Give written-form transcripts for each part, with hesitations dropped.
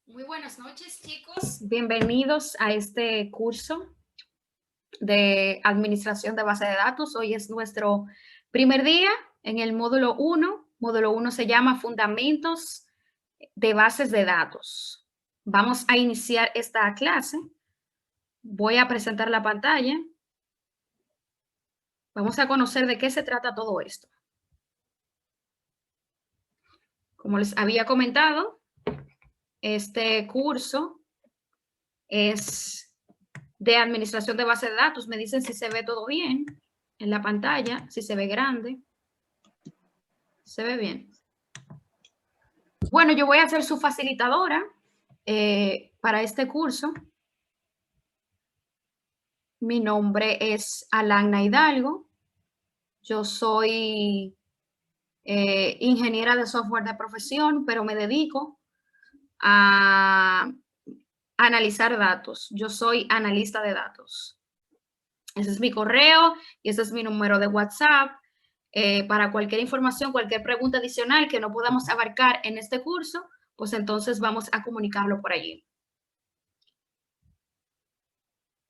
Muy buenas noches, chicos. Bienvenidos a este curso de administración de base de datos. Hoy es nuestro primer día en el módulo 1. Módulo 1 se llama Fundamentos de bases de datos. Vamos a iniciar esta clase. Voy a presentar la pantalla. Vamos a conocer de qué se trata todo esto. Como les había comentado, este curso es de administración de base de datos. Me dicen si se ve todo bien en la pantalla, si se ve grande. ¿Se ve bien? Bueno, yo voy a ser su facilitadora para este curso. Mi nombre es Alana Hidalgo. Yo soy ingeniera de software de profesión, pero me dedico a analizar datos. Yo soy analista de datos. Ese es mi correo y ese es mi número de WhatsApp. Para cualquier información, cualquier pregunta adicional que no podamos abarcar en este curso, pues entonces vamos a comunicarlo por allí.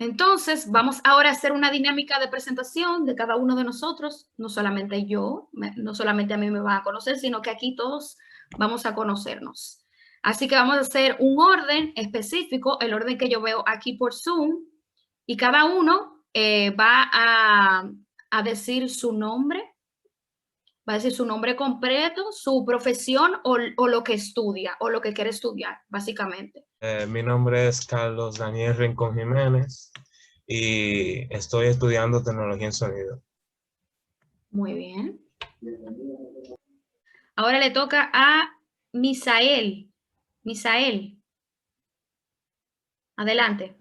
Entonces, vamos ahora a hacer una dinámica de presentación de cada uno de nosotros, no solamente yo, no solamente a mí me van a conocer, sino que aquí todos vamos a conocernos. Así que vamos a hacer un orden específico, el orden que yo veo aquí por Zoom, y cada uno va a decir su nombre, va a decir su nombre completo, su profesión o lo que estudia o lo que quiere estudiar, básicamente. Mi nombre es Carlos Daniel Rincón Jiménez y estoy estudiando tecnología en sonido. Muy bien. Ahora le toca a Misael. Misael, adelante.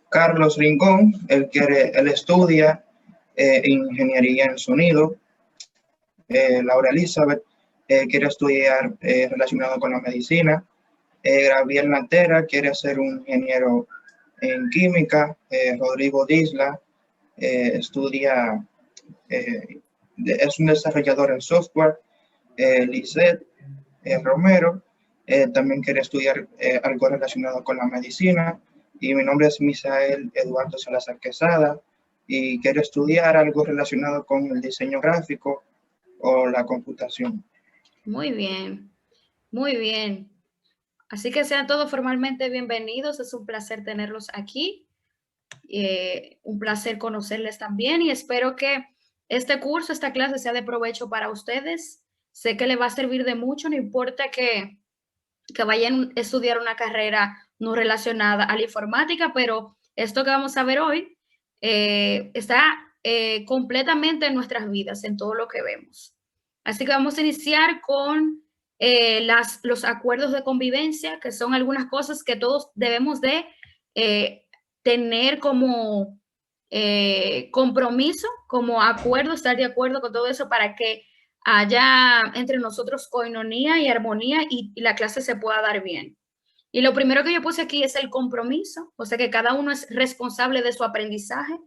Carlos Rincón, él estudia ingeniería en sonido. Laura Elizabeth quiere estudiar relacionado con la medicina. Gabriel Natera quiere ser un ingeniero en química. Rodrigo Disla estudia, es un desarrollador en software. Lisette Romero también quiere estudiar algo relacionado con la medicina. Y mi nombre es Misael Eduardo Salazar Quesada y quiero estudiar algo relacionado con el diseño gráfico o la computación. Muy bien, muy bien. Así que sean todos formalmente bienvenidos. Es un placer tenerlos aquí. Un placer conocerles también y espero que este curso, esta clase sea de provecho para ustedes. Sé que les va a servir de mucho, no importa que vayan a estudiar una carrera no relacionada a la informática, pero esto que vamos a ver hoy está completamente en nuestras vidas, en todo lo que vemos. Así que vamos a iniciar con los acuerdos de convivencia, que son algunas cosas que todos debemos de tener como compromiso, como acuerdo, estar de acuerdo con todo eso para que haya entre nosotros coinonía y armonía y la clase se pueda dar bien. Y lo primero que yo puse aquí es el compromiso, o sea que cada uno es responsable de su aprendizaje,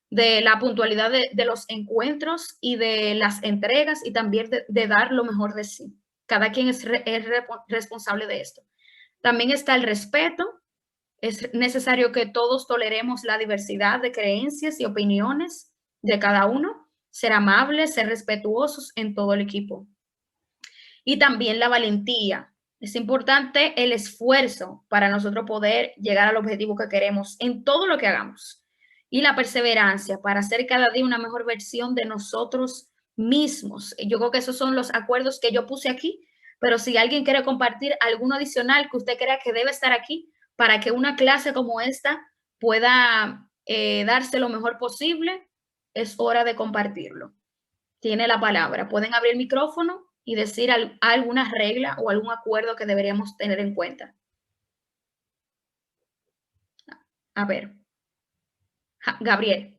de la puntualidad de los encuentros y de las entregas y también de dar lo mejor de sí. Cada quien es responsable de esto. También está el respeto. Es necesario que todos toleremos la diversidad de creencias y opiniones de cada uno, ser amables, ser respetuosos en todo el equipo. Y también la valentía. Es importante el esfuerzo para nosotros poder llegar al objetivo que queremos en todo lo que hagamos. Y la perseverancia para hacer cada día una mejor versión de nosotros mismos. Yo creo que esos son los acuerdos que yo puse aquí, pero si alguien quiere compartir alguno adicional que usted crea que debe estar aquí para que una clase como esta pueda darse lo mejor posible, es hora de compartirlo. Tiene la palabra. Pueden abrir el micrófono y decir alguna regla o algún acuerdo que deberíamos tener en cuenta. A ver. Gabriel.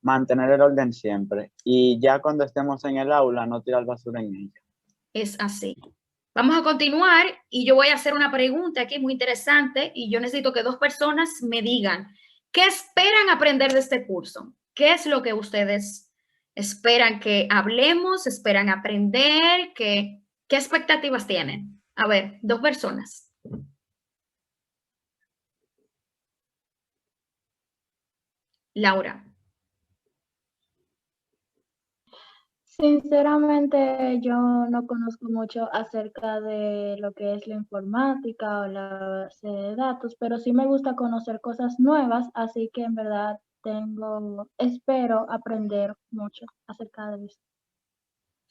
Mantener el orden siempre. Y ya cuando estemos en el aula, no tirar basura en ella. Es así. Vamos a continuar y yo voy a hacer una pregunta aquí muy interesante y yo necesito que dos personas me digan, ¿qué esperan aprender de este curso? ¿Qué es lo que ustedes ¿Esperan que hablemos? ¿Esperan aprender? ¿Qué expectativas tienen? A ver, 2 personas. Laura. Sinceramente, yo no conozco mucho acerca de lo que es la informática o la base de datos, pero sí me gusta conocer cosas nuevas, así que en verdad espero aprender mucho acerca de esto.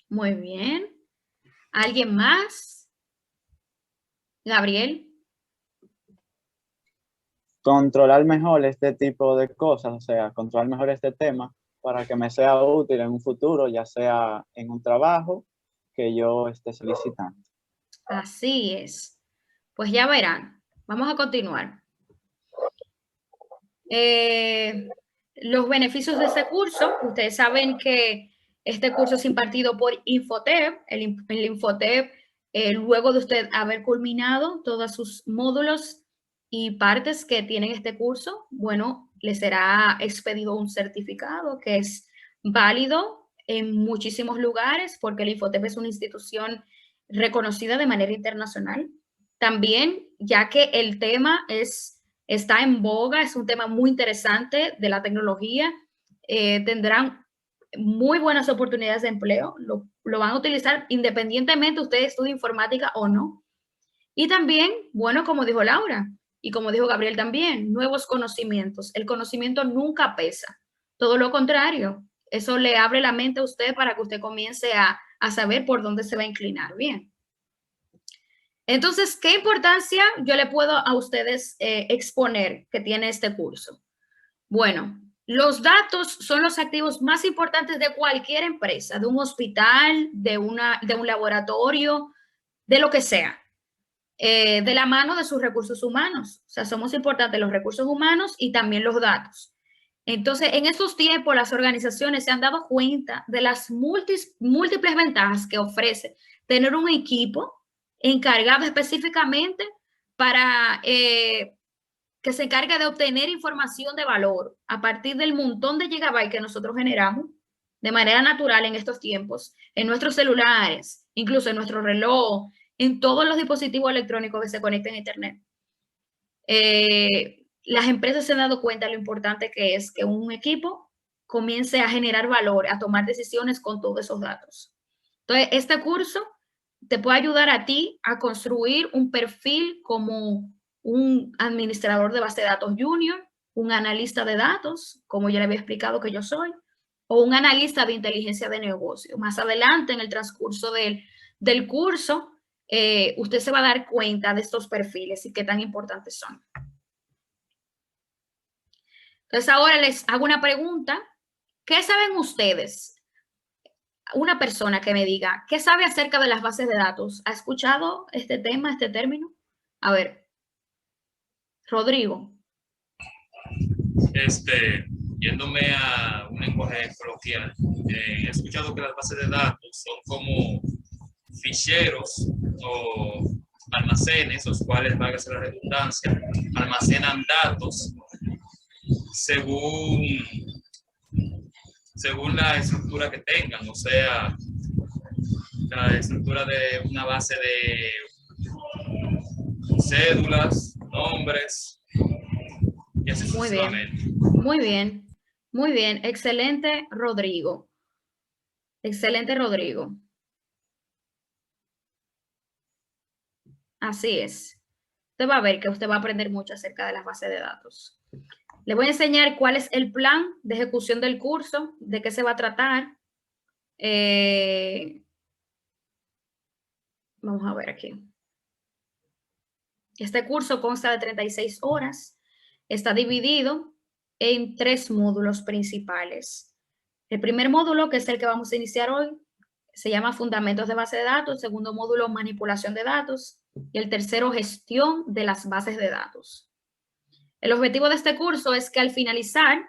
Muy bien. ¿Alguien más? Gabriel. Controlar mejor este tipo de cosas, o sea, controlar mejor este tema para que me sea útil en un futuro, ya sea en un trabajo que yo esté solicitando. Así es. Pues ya verán. Vamos a continuar. Los beneficios de este curso, ustedes saben que este curso es impartido por Infotep. El Infotep, luego de usted haber culminado todos sus módulos y partes que tienen este curso, bueno, le será expedido un certificado que es válido en muchísimos lugares porque el Infotep es una institución reconocida de manera internacional. También, ya que el tema está en boga, es un tema muy interesante de la tecnología, tendrán muy buenas oportunidades de empleo, lo van a utilizar independientemente usted estudie informática o no. Y también, bueno, como dijo Laura y como dijo Gabriel también, nuevos conocimientos. El conocimiento nunca pesa, todo lo contrario, eso le abre la mente a usted para que usted comience a saber por dónde se va a inclinar. Bien. Entonces, ¿qué importancia yo le puedo a ustedes exponer que tiene este curso? Bueno, los datos son los activos más importantes de cualquier empresa, de un hospital, de un laboratorio, de lo que sea, de la mano de sus recursos humanos. O sea, somos importantes los recursos humanos y también los datos. Entonces, en estos tiempos, las organizaciones se han dado cuenta de las múltiples ventajas que ofrece tener un equipo encargado específicamente para que se encargue de obtener información de valor a partir del montón de gigabytes que nosotros generamos de manera natural en estos tiempos, en nuestros celulares, incluso en nuestro reloj, en todos los dispositivos electrónicos que se conecten a Internet. Las empresas se han dado cuenta de lo importante que es que un equipo comience a generar valor, a tomar decisiones con todos esos datos. Entonces, este curso te puede ayudar a ti a construir un perfil como un administrador de base de datos junior, un analista de datos, como ya le había explicado que yo soy, o un analista de inteligencia de negocio. Más adelante, en el transcurso del curso, usted se va a dar cuenta de estos perfiles y qué tan importantes son. Entonces, ahora les hago una pregunta. ¿Qué saben ustedes? Una persona que me diga, ¿qué sabe acerca de las bases de datos? ¿Ha escuchado este tema, este término? A ver, Rodrigo. Yéndome a un lenguaje coloquial, he escuchado que las bases de datos son como ficheros o almacenes, los cuales, valga la redundancia, almacenan datos según la estructura que tengan, o sea, la estructura de una base de cédulas, nombres, y así sucesivamente. Muy bien, muy bien. Excelente, Rodrigo. Excelente, Rodrigo. Así es. Usted va a ver que usted va a aprender mucho acerca de las bases de datos. Le voy a enseñar cuál es el plan de ejecución del curso, de qué se va a tratar. Vamos a ver aquí. Este curso consta de 36 horas. Está dividido en 3 módulos principales. El primer módulo, que es el que vamos a iniciar hoy, se llama Fundamentos de Base de Datos. El segundo módulo, Manipulación de Datos. Y el tercero, Gestión de las Bases de Datos. El objetivo de este curso es que al finalizar,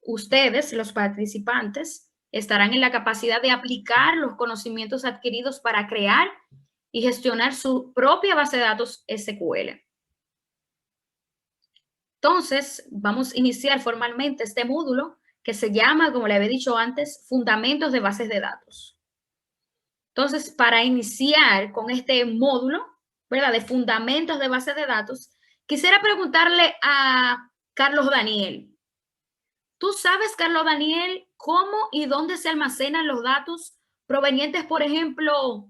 ustedes, los participantes, estarán en la capacidad de aplicar los conocimientos adquiridos para crear y gestionar su propia base de datos SQL. Entonces, vamos a iniciar formalmente este módulo que se llama, como le había dicho antes, Fundamentos de Bases de Datos. Entonces, para iniciar con este módulo, ¿verdad?, de Fundamentos de Bases de Datos, quisiera preguntarle a Carlos Daniel. ¿Tú sabes, Carlos Daniel, cómo y dónde se almacenan los datos provenientes, por ejemplo,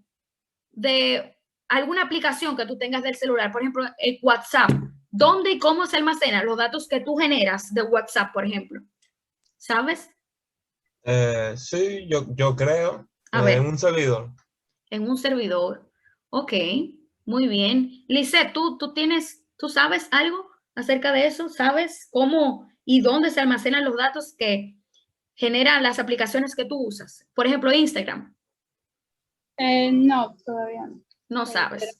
de alguna aplicación que tú tengas del celular? Por ejemplo, el WhatsApp. ¿Dónde y cómo se almacenan los datos que tú generas de WhatsApp, por ejemplo? ¿Sabes? Sí, yo creo. A ver. En un servidor. En un servidor. Ok, muy bien. Lisette, ¿tú sabes algo acerca de eso? ¿Sabes cómo y dónde se almacenan los datos que generan las aplicaciones que tú usas? Por ejemplo, Instagram. No, todavía no. No sabes.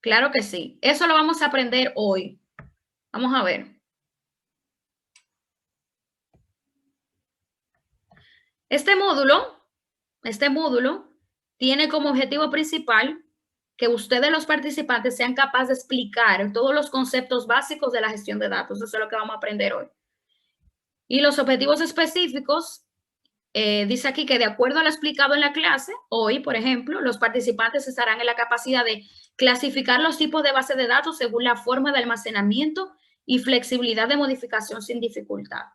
Claro que sí. Eso lo vamos a aprender hoy. Vamos a ver. Este módulo tiene como objetivo principal que ustedes, los participantes, sean capaces de explicar todos los conceptos básicos de la gestión de datos. Eso es lo que vamos a aprender hoy. Y los objetivos específicos, dice aquí que de acuerdo a lo explicado en la clase, hoy, por ejemplo, los participantes estarán en la capacidad de clasificar los tipos de bases de datos según la forma de almacenamiento y flexibilidad de modificación sin dificultad.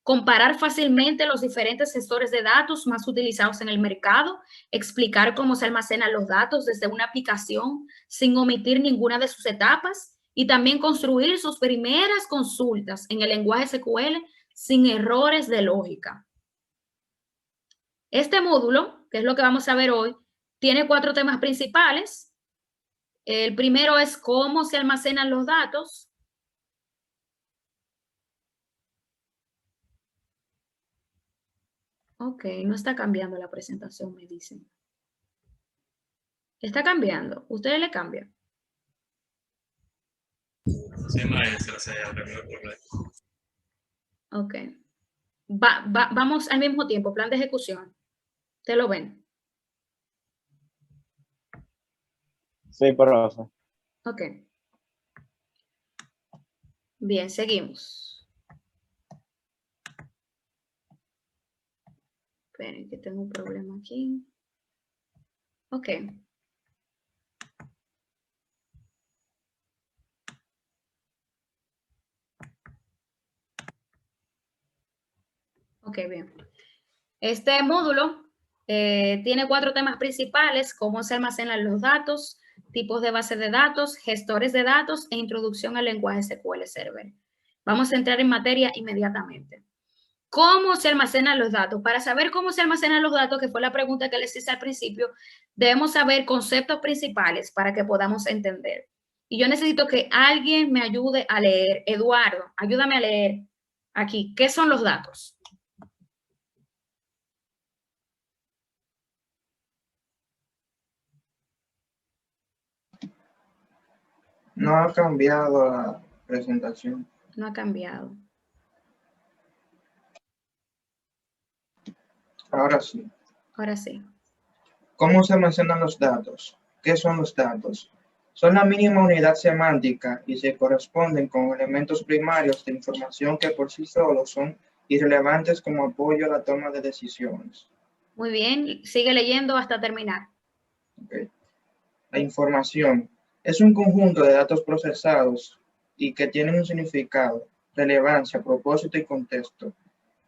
Comparar fácilmente los diferentes gestores de datos más utilizados en el mercado, explicar cómo se almacenan los datos desde una aplicación sin omitir ninguna de sus etapas y también construir sus primeras consultas en el lenguaje SQL sin errores de lógica. Este módulo, que es lo que vamos a ver hoy, tiene 4 temas principales. El primero es cómo se almacenan los datos. Ok, no está cambiando la presentación, me dicen. ¿Está cambiando? ¿Ustedes le cambian? Sí, maestra, se ha cambiado el problema. Ok. Vamos al mismo tiempo, plan de ejecución. ¿Ustedes lo ven? Sí, profe. Ok. Bien, seguimos. Esperen, que tengo un problema aquí. Ok. Ok, bien. Este módulo tiene 4 temas principales: cómo se almacenan los datos, tipos de base de datos, gestores de datos e introducción al lenguaje SQL Server. Vamos a entrar en materia inmediatamente. ¿Cómo se almacenan los datos? Para saber cómo se almacenan los datos, que fue la pregunta que les hice al principio, debemos saber conceptos principales para que podamos entender. Y yo necesito que alguien me ayude a leer. Eduardo, ayúdame a leer aquí. ¿Qué son los datos? No ha cambiado la presentación. No ha cambiado. Ahora sí. Ahora sí. ¿Cómo se almacenan los datos? ¿Qué son los datos? Son la mínima unidad semántica y se corresponden con elementos primarios de información que por sí solos son irrelevantes como apoyo a la toma de decisiones. Muy bien, sigue leyendo hasta terminar. Okay. La información es un conjunto de datos procesados y que tienen un significado, relevancia, propósito y contexto,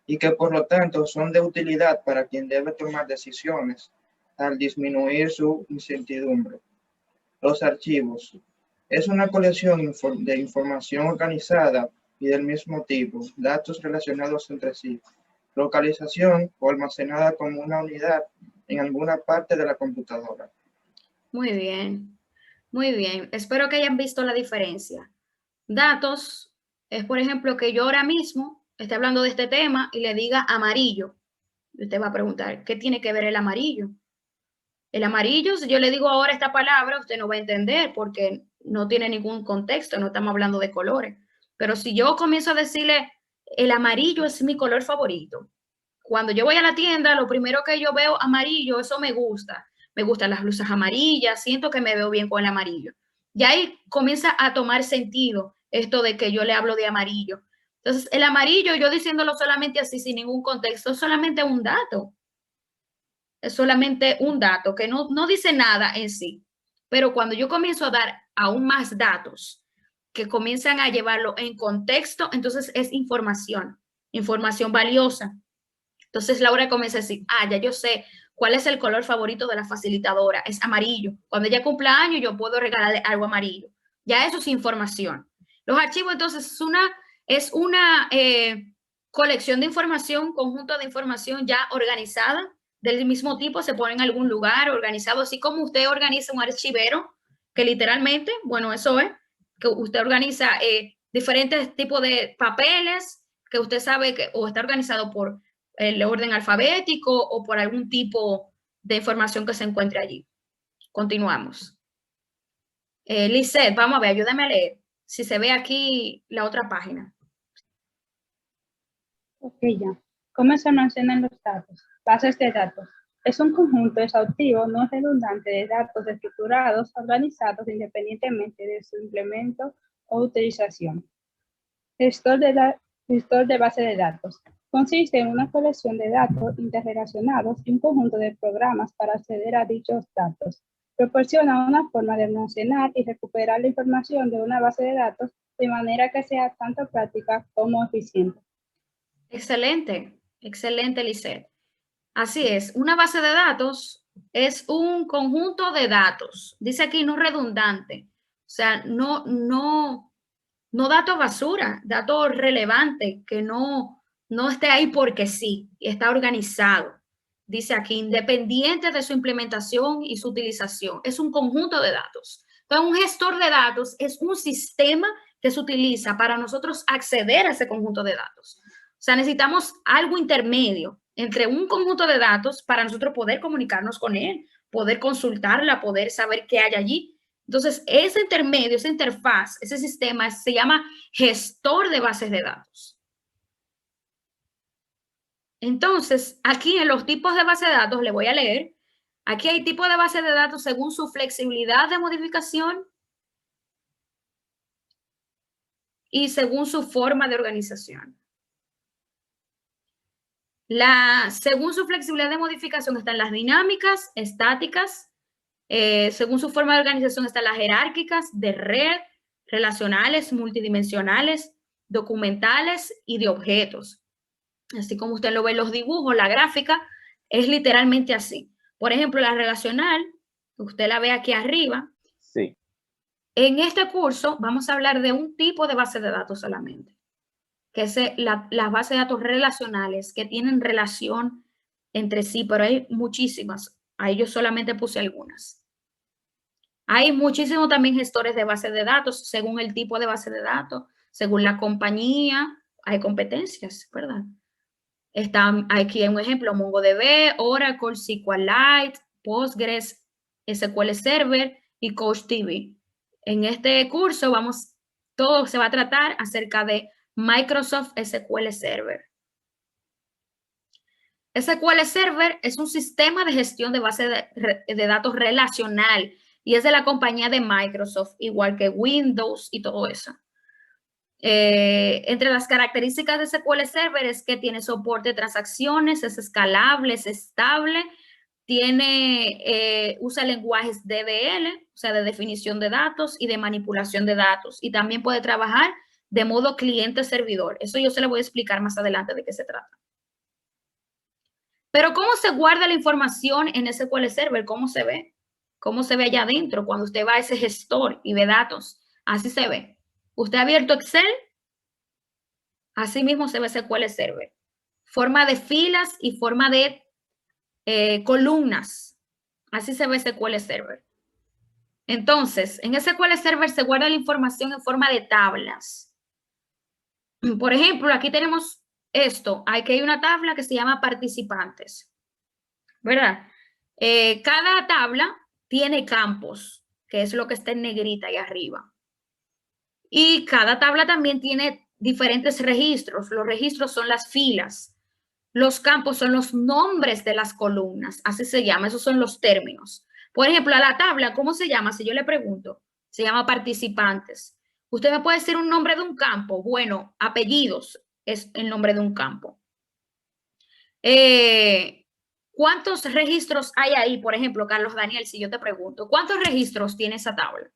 y que por lo tanto son de utilidad para quien debe tomar decisiones al disminuir su incertidumbre. Los archivos es una colección de información organizada y del mismo tipo, datos relacionados entre sí, localización o almacenada como una unidad en alguna parte de la computadora. Muy bien, muy bien. Espero que hayan visto la diferencia. Datos es, por ejemplo, que yo ahora mismo esté hablando de este tema y le diga amarillo. Y usted va a preguntar, ¿qué tiene que ver el amarillo? El amarillo, si yo le digo ahora esta palabra, usted no va a entender porque no tiene ningún contexto, no estamos hablando de colores. Pero si yo comienzo a decirle, el amarillo es mi color favorito. Cuando yo voy a la tienda, lo primero que yo veo amarillo, eso me gusta. Me gustan las blusas amarillas, siento que me veo bien con el amarillo. Y ahí comienza a tomar sentido esto de que yo le hablo de amarillo. Entonces, el amarillo, yo diciéndolo solamente así, sin ningún contexto, es solamente un dato. Es solamente un dato que no dice nada en sí. Pero cuando yo comienzo a dar aún más datos que comienzan a llevarlo en contexto, entonces es información valiosa. Entonces Laura comienza a decir, ya yo sé cuál es el color favorito de la facilitadora, es amarillo. Cuando ella cumpla años, yo puedo regalarle algo amarillo. Ya eso es información. Los archivos, entonces, es una colección de información, conjunto de información ya organizada, del mismo tipo, se pone en algún lugar organizado, así como usted organiza un archivero, que literalmente, bueno, eso es, que usted organiza diferentes tipos de papeles, que usted sabe que o está organizado por el orden alfabético o por algún tipo de información que se encuentre allí. Continuamos. Lisette, vamos a ver, ayúdame a leer. Si se ve aquí la otra página. Ok, ya. ¿Cómo se almacenan los datos? Bases de datos. Es un conjunto exhaustivo no redundante de datos estructurados, organizados independientemente de su implemento o utilización. Gestor de base de datos. Consiste en una colección de datos interrelacionados y un conjunto de programas para acceder a dichos datos. Proporciona una forma de almacenar y recuperar la información de una base de datos de manera que sea tanto práctica como eficiente. Excelente, excelente, Lisette. Así es, una base de datos es un conjunto de datos. Dice aquí no redundante, o sea, no datos basura, datos relevantes que no esté ahí porque sí, está organizado. Dice aquí, independiente de su implementación y su utilización. Es un conjunto de datos. Entonces, un gestor de datos es un sistema que se utiliza para nosotros acceder a ese conjunto de datos. O sea, necesitamos algo intermedio entre un conjunto de datos para nosotros poder comunicarnos con él, poder consultarla, poder saber qué hay allí. Entonces, ese intermedio, esa interfaz, ese sistema se llama gestor de bases de datos. Entonces, aquí en los tipos de base de datos, le voy a leer. Aquí hay tipos de base de datos según su flexibilidad de modificación y según su forma de organización. Según su flexibilidad de modificación están las dinámicas, estáticas. Según su forma de organización están las jerárquicas, de red, relacionales, multidimensionales, documentales y de objetos. Así como usted lo ve en los dibujos, la gráfica es literalmente así. Por ejemplo, la relacional, usted la ve aquí arriba. Sí. En este curso vamos a hablar de un tipo de base de datos solamente, que es las bases de datos relacionales que tienen relación entre sí, pero hay muchísimas. Ahí yo solamente puse algunas. Hay muchísimos también gestores de base de datos, según el tipo de base de datos, según la compañía, hay competencias, ¿verdad? Está aquí un ejemplo, MongoDB, Oracle, SQLite, Postgres, SQL Server y CouchDB. En este curso todo se va a tratar acerca de Microsoft SQL Server. SQL Server es un sistema de gestión de base de datos relacional y es de la compañía de Microsoft, igual que Windows y todo eso. Entre las características de SQL Server es que tiene soporte de transacciones, es escalable, es estable, usa lenguajes DDL, o sea, de definición de datos y de manipulación de datos, y también puede trabajar de modo cliente-servidor. Eso yo se lo voy a explicar más adelante de qué se trata. Pero ¿cómo se guarda la información en SQL Server? ¿Cómo se ve? ¿Cómo se ve allá adentro cuando usted va a ese gestor y ve datos? Así se ve. Usted ha abierto Excel, así mismo se ve SQL Server. Forma de filas y forma de columnas. Así se ve SQL Server. Entonces, en SQL Server se guarda la información en forma de tablas. Por ejemplo, aquí tenemos esto. Aquí hay una tabla que se llama participantes, ¿verdad? Cada tabla tiene campos, que es lo que está en negrita ahí arriba. Y cada tabla también tiene diferentes registros. Los registros son las filas. Los campos son los nombres de las columnas. Así se llama. Esos son los términos. Por ejemplo, a la tabla, ¿cómo se llama? Si yo le pregunto, se llama participantes. Usted me puede decir un nombre de un campo. Bueno, apellidos es el nombre de un campo. ¿Cuántos registros hay ahí? Por ejemplo, Carlos Daniel, si yo te pregunto, ¿cuántos registros tiene esa tabla?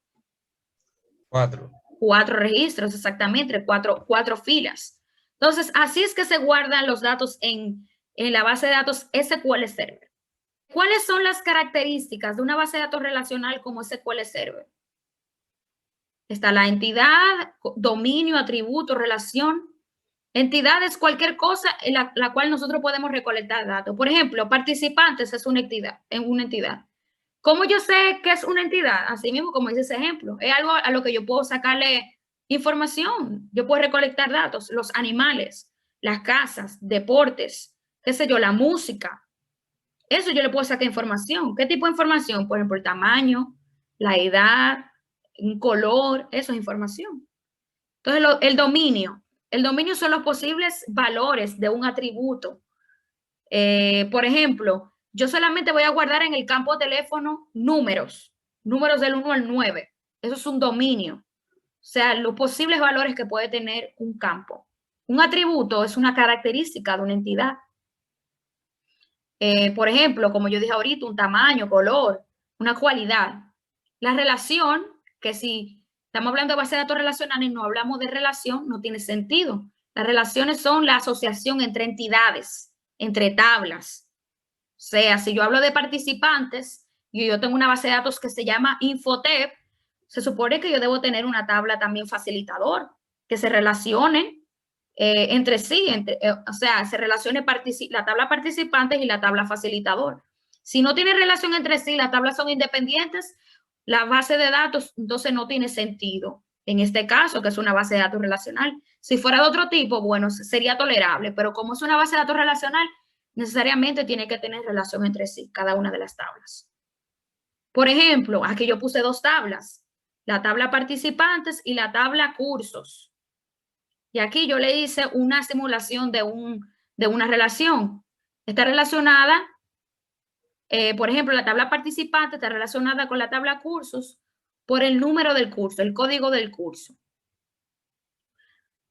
4. 4 registros, exactamente, cuatro filas. Entonces, así es que se guardan los datos en la base de datos SQL Server. ¿Cuáles son las características de una base de datos relacional como SQL Server? Está la entidad, dominio, atributo, relación. Entidad es cualquier cosa en la cual nosotros podemos recolectar datos. Por ejemplo, participantes es una entidad. ¿Cómo yo sé que es una entidad? Así mismo como dice ese ejemplo. Es algo a lo que yo puedo sacarle información. Yo puedo recolectar datos, los animales, las casas, deportes, qué sé yo, la música. Eso yo le puedo sacar información. ¿Qué tipo de información? Por ejemplo, el tamaño, la edad, un color, eso es información. Entonces, el dominio. El dominio son los posibles valores de un atributo. Por ejemplo, yo solamente voy a guardar en el campo teléfono números del 1 al 9. Eso es un dominio. O sea, los posibles valores que puede tener un campo. Un atributo es una característica de una entidad. Por ejemplo, como yo dije ahorita, un tamaño, color, una cualidad. La relación, que si estamos hablando de base de datos relacionales y no hablamos de relación, no tiene sentido. Las relaciones son la asociación entre entidades, entre tablas. O sea, si yo hablo de participantes y yo tengo una base de datos que se llama Infotep, se supone que yo debo tener una tabla también facilitador, que se relacione entre sí, o sea, se relacione la tabla participantes y la tabla facilitador. Si no tiene relación entre sí, las tablas son independientes, la base de datos entonces no tiene sentido. En este caso, que es una base de datos relacional. Si fuera de otro tipo, bueno, sería tolerable, pero como es una base de datos relacional, necesariamente tiene que tener relación entre sí, cada una de las tablas. Por ejemplo, aquí yo puse 2 tablas, la tabla participantes y la tabla cursos. Y aquí yo le hice una simulación de una relación. Está relacionada, por ejemplo, la tabla participante está relacionada con la tabla cursos por el número del curso, el código del curso.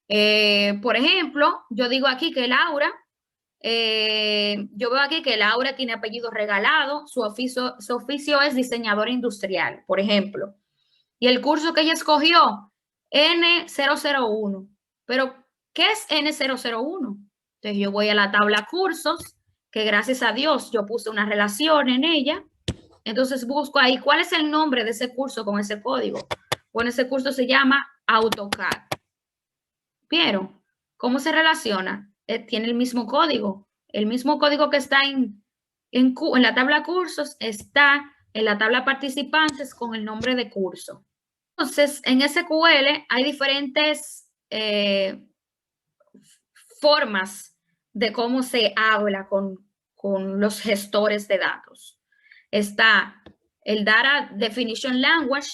Por ejemplo, yo digo aquí que Laura, yo veo aquí que Laura tiene apellido Regalado, su oficio es diseñadora industrial, por ejemplo. Y el curso que ella escogió, N001. Pero, ¿qué es N001? Entonces yo voy a la tabla cursos, que gracias a Dios yo puse una relación en ella. Entonces busco ahí, ¿cuál es el nombre de ese curso con ese código? Bueno, ese curso se llama AutoCAD. ¿Vieron cómo se relaciona? Tiene el mismo código. El mismo código que está en la tabla cursos está en la tabla participantes con el nombre de curso. Entonces, en SQL hay diferentes formas de cómo se habla con los gestores de datos. Está el Data Definition Language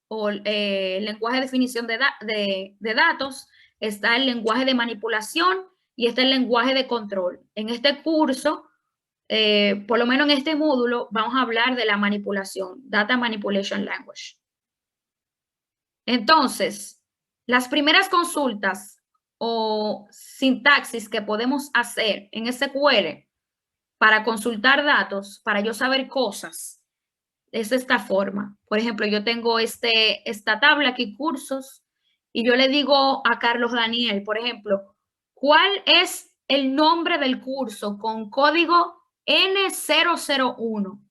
o el lenguaje de definición de datos, está el lenguaje de manipulación y está el lenguaje de control. En este curso, por lo menos en este módulo, vamos a hablar de la manipulación, Data Manipulation Language. Entonces, las primeras consultas o sintaxis que podemos hacer en SQL para consultar datos, para yo saber cosas, es de esta forma. Por ejemplo, yo tengo esta tabla aquí, cursos, y yo le digo a Carlos Daniel, por ejemplo, ¿cuál es el nombre del curso con código N001?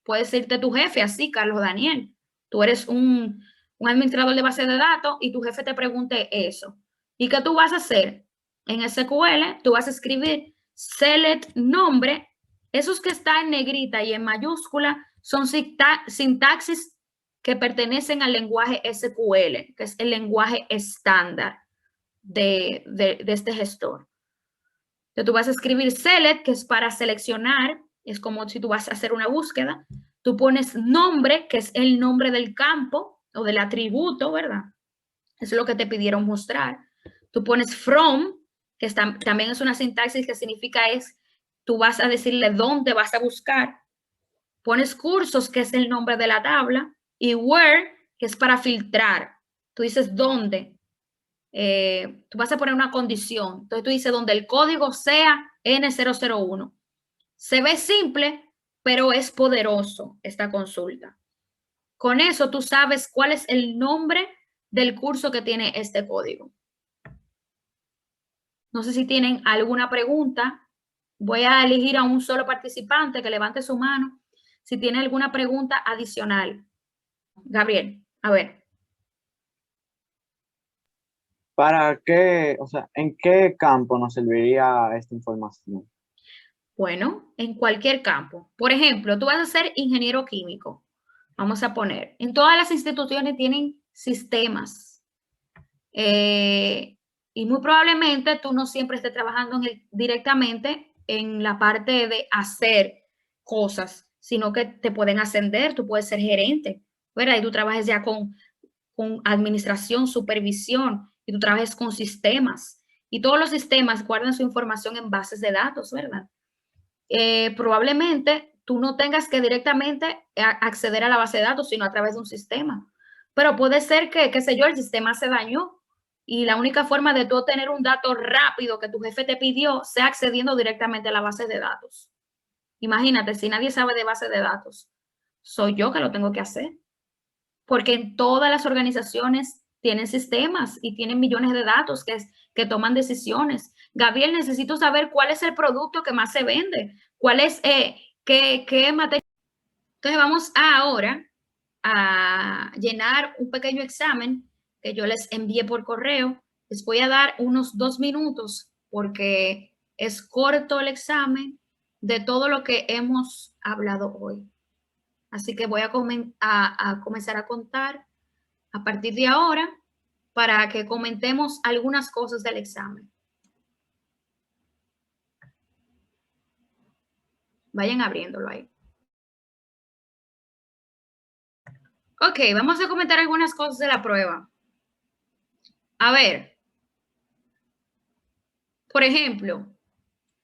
Puedes irte tu jefe así, Carlos Daniel. Tú eres un administrador de base de datos y tu jefe te pregunte eso. ¿Y qué tú vas a hacer? En SQL, tú vas a escribir select nombre. Esos que están en negrita y en mayúscula son sintaxis que pertenecen al lenguaje SQL, que es el lenguaje estándar de este gestor. Entonces, tú vas a escribir select, que es para seleccionar, es como si tú vas a hacer una búsqueda. Tú pones nombre, que es el nombre del campo o del atributo, ¿verdad? Eso es lo que te pidieron mostrar. Tú pones from, que también es una sintaxis que significa tú vas a decirle dónde vas a buscar. Pones cursos, que es el nombre de la tabla, y where, que es para filtrar. tú dices dónde, tú vas a poner una condición, entonces tú dices donde el código sea N001. Se ve simple, pero es poderoso esta consulta. Con eso tú sabes cuál es el nombre del curso que tiene este código. No sé si tienen alguna pregunta. Voy a elegir a un solo participante que levante su mano si tiene alguna pregunta adicional. Gabriel, a ver. ¿Para qué, o sea, en qué campo nos serviría esta información? Bueno, en cualquier campo. Por ejemplo, tú vas a ser ingeniero químico. Vamos a poner, en todas las instituciones tienen sistemas. Y muy probablemente tú no siempre estés trabajando directamente en la parte de hacer cosas, sino que te pueden ascender, tú puedes ser gerente, ¿verdad? Y tú trabajas ya con administración, supervisión, y tú trabajas con sistemas. Y todos los sistemas guardan su información en bases de datos, ¿verdad? Probablemente tú no tengas que directamente acceder a la base de datos, sino a través de un sistema. Pero puede ser que, qué sé yo, el sistema se dañó y la única forma de tú obtener un dato rápido que tu jefe te pidió sea accediendo directamente a la base de datos. Imagínate, si nadie sabe de base de datos, soy yo que lo tengo que hacer. Porque en todas las organizaciones tienen sistemas y tienen millones de datos que toman decisiones. Gabriel, necesito saber cuál es el producto que más se vende, cuál es, qué materia. Entonces vamos ahora a llenar un pequeño examen que yo les envié por correo. Les voy a dar unos 2 minutos porque es corto el examen de todo lo que hemos hablado hoy. Así que voy a comenzar a contar a partir de ahora para que comentemos algunas cosas del examen. Vayan abriéndolo ahí. Ok, vamos a comentar algunas cosas de la prueba. A ver, por ejemplo,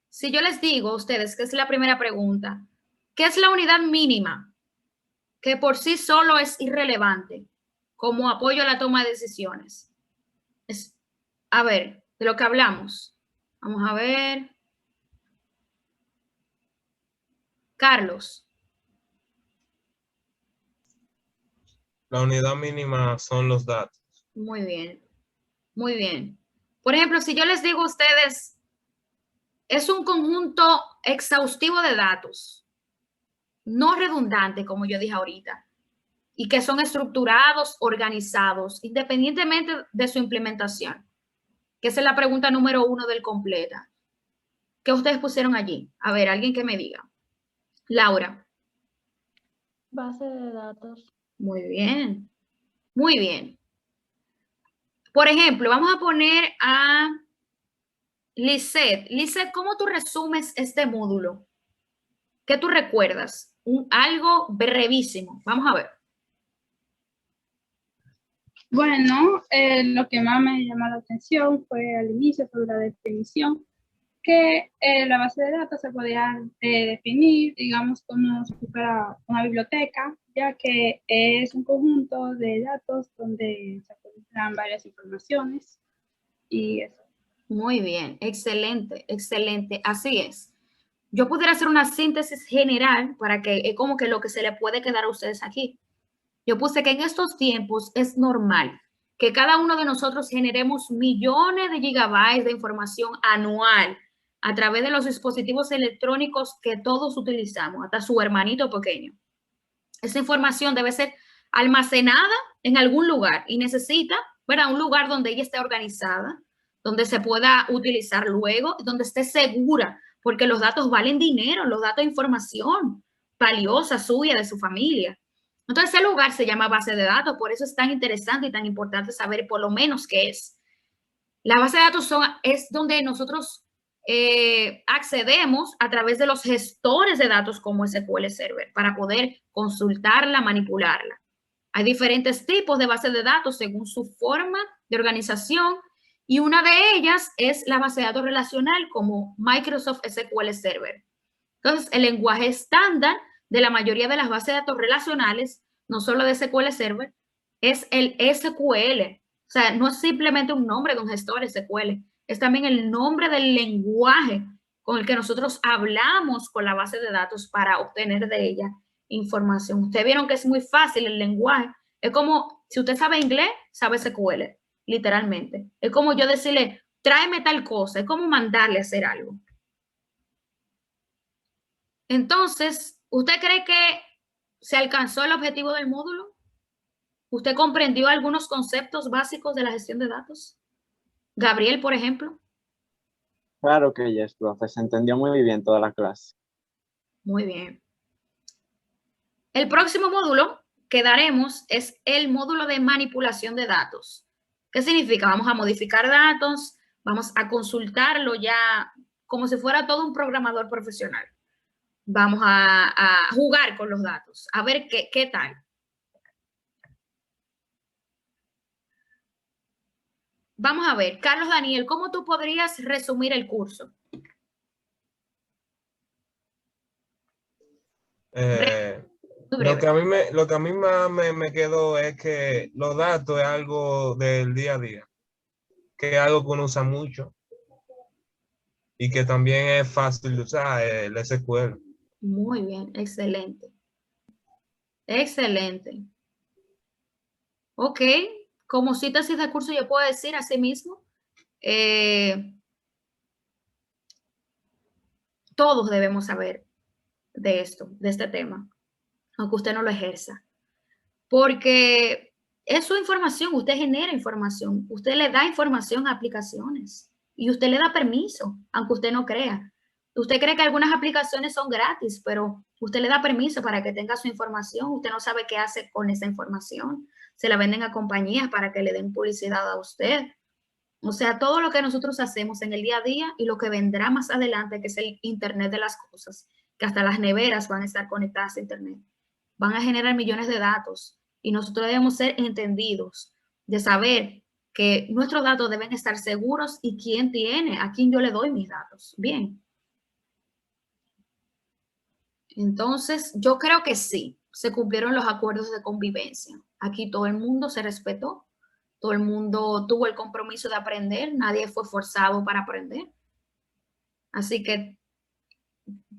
si yo les digo a ustedes que es la primera pregunta, ¿qué es la unidad mínima? Que por sí solo es irrelevante como apoyo a la toma de decisiones. A ver, de lo que hablamos. Vamos a ver. Carlos. La unidad mínima son los datos. Muy bien, muy bien. Por ejemplo, si yo les digo a ustedes, es un conjunto exhaustivo de datos, no redundante, como yo dije ahorita, y que son estructurados, organizados, independientemente de su implementación, que esa es la pregunta número 1 del completa. ¿Qué ustedes pusieron allí? A ver, alguien que me diga. Laura. Base de datos. Muy bien, muy bien. Por ejemplo, vamos a poner a Lisette. Lisette, ¿cómo tú resumes este módulo? ¿Qué tú recuerdas? Algo brevísimo. Vamos a ver. Bueno, lo que más me llamó la atención fue al inicio sobre la definición, que la base de datos se podía definir, digamos, como si fuera una biblioteca, ya que es un conjunto de datos donde se encuentran varias informaciones y eso. Muy bien, excelente, excelente. Así es. Yo pudiera hacer una síntesis general para que es como que lo que se le puede quedar a ustedes aquí. Yo puse que en estos tiempos es normal que cada uno de nosotros generemos millones de gigabytes de información anual a través de los dispositivos electrónicos que todos utilizamos, hasta su hermanito pequeño. Esa información debe ser almacenada en algún lugar y necesita, ¿verdad?, un lugar donde ella esté organizada, donde se pueda utilizar luego, donde esté segura, porque los datos valen dinero, los datos de información valiosa suya, de su familia. Entonces, ese lugar se llama base de datos, por eso es tan interesante y tan importante saber por lo menos qué es. La base de datos es donde nosotros accedemos a través de los gestores de datos como SQL Server para poder consultarla, manipularla. Hay diferentes tipos de bases de datos según su forma de organización y una de ellas es la base de datos relacional como Microsoft SQL Server. Entonces, el lenguaje estándar de la mayoría de las bases de datos relacionales, no solo de SQL Server, es el SQL. sea, no es simplemente un nombre de un gestor SQL, es también el nombre del lenguaje con el que nosotros hablamos con la base de datos para obtener de ella información. Ustedes vieron que es muy fácil el lenguaje. Es como, si usted sabe inglés, sabe SQL, literalmente. Es como yo decirle, tráeme tal cosa, es como mandarle a hacer algo. Entonces, ¿usted cree que se alcanzó el objetivo del módulo? ¿Usted comprendió algunos conceptos básicos de la gestión de datos? Gabriel, por ejemplo. Claro que yes, profe. Se entendió muy bien toda la clase. Muy bien. El próximo módulo que daremos es el módulo de manipulación de datos. ¿Qué significa? Vamos a modificar datos, vamos a consultarlo ya como si fuera todo un programador profesional. Vamos a jugar con los datos, a ver qué tal. Vamos a ver, Carlos Daniel, ¿cómo tú podrías resumir el curso? Lo que a mí más me quedó es que los datos es algo del día a día, que es algo que uno usa mucho y que también es fácil de usar, el SQL. Muy bien, excelente. Excelente. Ok, como síntesis de curso yo puedo decir así mismo, todos debemos saber de esto, de este tema, aunque usted no lo ejerza. Porque es su información, usted genera información, usted le da información a aplicaciones y usted le da permiso, aunque usted no crea. Usted cree que algunas aplicaciones son gratis, pero usted le da permiso para que tenga su información, usted no sabe qué hace con esa información. Se la venden a compañías para que le den publicidad a usted. O sea, todo lo que nosotros hacemos en el día a día y lo que vendrá más adelante, que es el Internet de las cosas, que hasta las neveras van a estar conectadas a Internet, van a generar millones de datos y nosotros debemos ser entendidos de saber que nuestros datos deben estar seguros y quién tiene, a quién yo le doy mis datos. Bien. Entonces, yo creo que sí, se cumplieron los acuerdos de convivencia. Aquí todo el mundo se respetó, todo el mundo tuvo el compromiso de aprender, nadie fue forzado para aprender. Así que,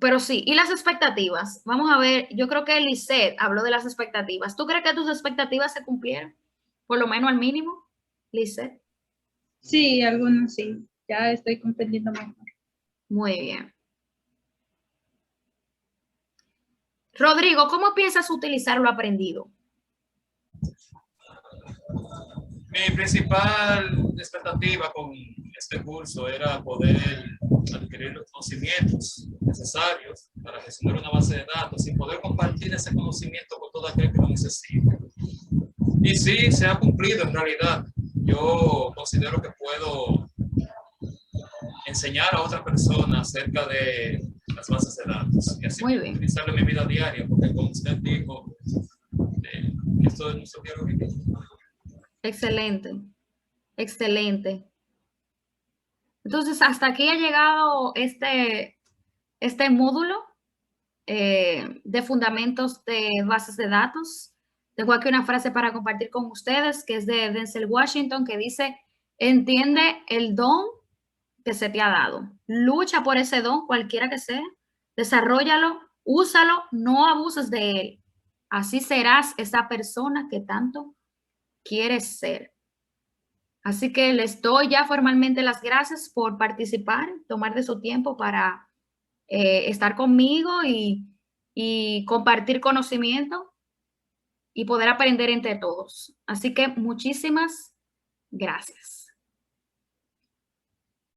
pero sí, ¿y las expectativas? Vamos a ver, yo creo que Lisette habló de las expectativas. ¿Tú crees que tus expectativas se cumplieron? Por lo menos al mínimo, Lisette. Sí, algunos sí. Ya estoy comprendiendo mejor. Muy bien. Rodrigo, ¿cómo piensas utilizar lo aprendido? Mi principal expectativa con este curso era poder adquirir los conocimientos necesarios para gestionar una base de datos y poder compartir ese conocimiento con todo aquel que lo necesite. Y sí, se ha cumplido en realidad. Yo considero que puedo enseñar a otra persona acerca de las bases de datos y así utilizarlo en mi vida diaria, porque como usted dijo, esto es nuestro diario vivir. Excelente, excelente. Entonces, hasta aquí ha llegado este módulo de fundamentos de bases de datos. Tengo aquí una frase para compartir con ustedes que es de Denzel Washington, que dice: entiende el don que se te ha dado. Lucha por ese don, cualquiera que sea. Desarróllalo, úsalo, no abuses de él. Así serás esa persona que tanto quieres ser. Así que les doy ya formalmente las gracias por participar, tomar de su tiempo para estar conmigo y compartir conocimiento y poder aprender entre todos. Así que muchísimas gracias.